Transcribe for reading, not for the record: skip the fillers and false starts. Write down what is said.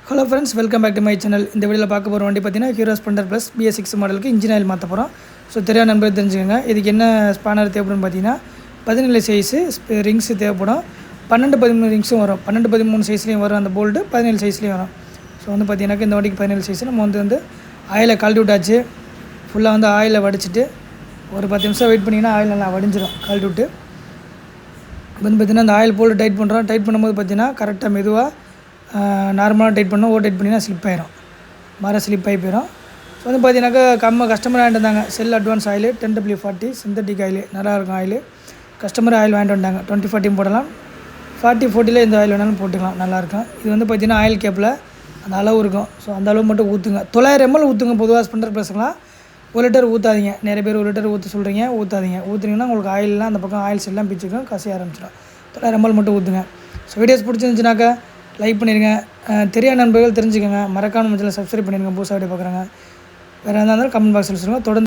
Hello friends, welcome back to my channel. இந்த வீடியோவில் பார்க்க போகிற வண்டி பார்த்தீங்கன்னா ஹீரோ ஸ்ப்ளெண்டர் ப்ளஸ் BS6 மாடலுக்கு இன்ஜின் ஆயில் மாற்ற போகிறோம். ஸோ தெரியாத நண்பர் தெரிஞ்சுக்கோங்க. இதுக்கு என்ன ஸ்பானர் தேவைப்படுன்னு பார்த்தீங்கன்னா 17 சைஸு ரிங்ஸு தேவைப்படும். 12-13 ரிங்ஸும் வரும். 12-13 சைஸ்லேயும் வரும். அந்த போல்ட்டு 17 சைஸ்லேயும் வரும். ஸோ பார்த்தீங்கன்னாக்கா இந்த வண்டிக்கு 17 சைஸ். நம்ம வந்து ஆயிலை கழட்டி விட்டாச்சு. ஃபுல்லாக ஆயிலை வடிச்சிட்டு ஒரு 10 நிமிஷம் வெயிட் பண்ணிங்கன்னா ஆயில் நல்லா வடிஞ்சிடும். கழட்டி விட்டு பார்த்தீங்கன்னா அந்த ஆயில் போல்ட்டு டைட் பண்ணுறோம். டைட் பண்ணும்போது பார்த்தீங்கன்னா கரெக்டாக மெதுவாக நார்மலாக டைட் பண்ணோம். டைட் பண்ணிங்கன்னா ஸ்லிப் ஆயிரும். மரம் ஸ்லிப் ஆகி போயிடும். ஸோ பார்த்தீங்கன்னாக்கா கஸ்டமர் வாங்கிட்டு வந்தாங்க. Shell advance oil 10W40 synthetic oil, நல்லாயிருக்கும் ஆயில். கஸ்டமர் ஆயில் வாங்கிட்டு வந்தாங்க. 20-40 போடலாம், 40-40 இந்த ஆயில் வேணாலும் போட்டுக்கலாம், நல்லாயிருக்கும். இது பார்த்தீங்கன்னா ஆயில் கேப்பில் அந்த அளவு இருக்கும். ஸோ அந்த அளவு மட்டும் ஊற்றுங்க. 900 ml ஊற்றுங்க. பொதுவாக ஸ்ப்ளெண்டர் ப்ளஸ்லாம் 1 லிட்டர் ஊற்றாதீங்க. நிறைய பேர் 1 லிட்டர் ஊற்ற சொல்கிறீங்க, ஊற்றாதீங்க. ஊற்றுனீங்கன்னா உங்களுக்கு ஆயிலெலாம் அந்த பக்கம் ஆயில் செல்லாம் பிச்சுக்கும், கசிய ஆரம்பிச்சிடும். 900 ml மட்டும் ஊற்றுங்க. ஸோ வீடியோஸ் பிடிச்சிருந்துச்சுனாக்கா லைக் பண்ணிடுங்க. தெரியாத நண்பர்கள் தெரிஞ்சுக்கோங்க. மறக்காம நம்ம சேனலை சப்ஸ்கிரைப் பண்ணிடுங்க. புதுசாக வீடியோ பார்க்குறாங்க. வேறு எதாக இருந்தாலும் கமெண்ட் பாக்ஸில் சொல்லுங்கள். தொடர்ந்து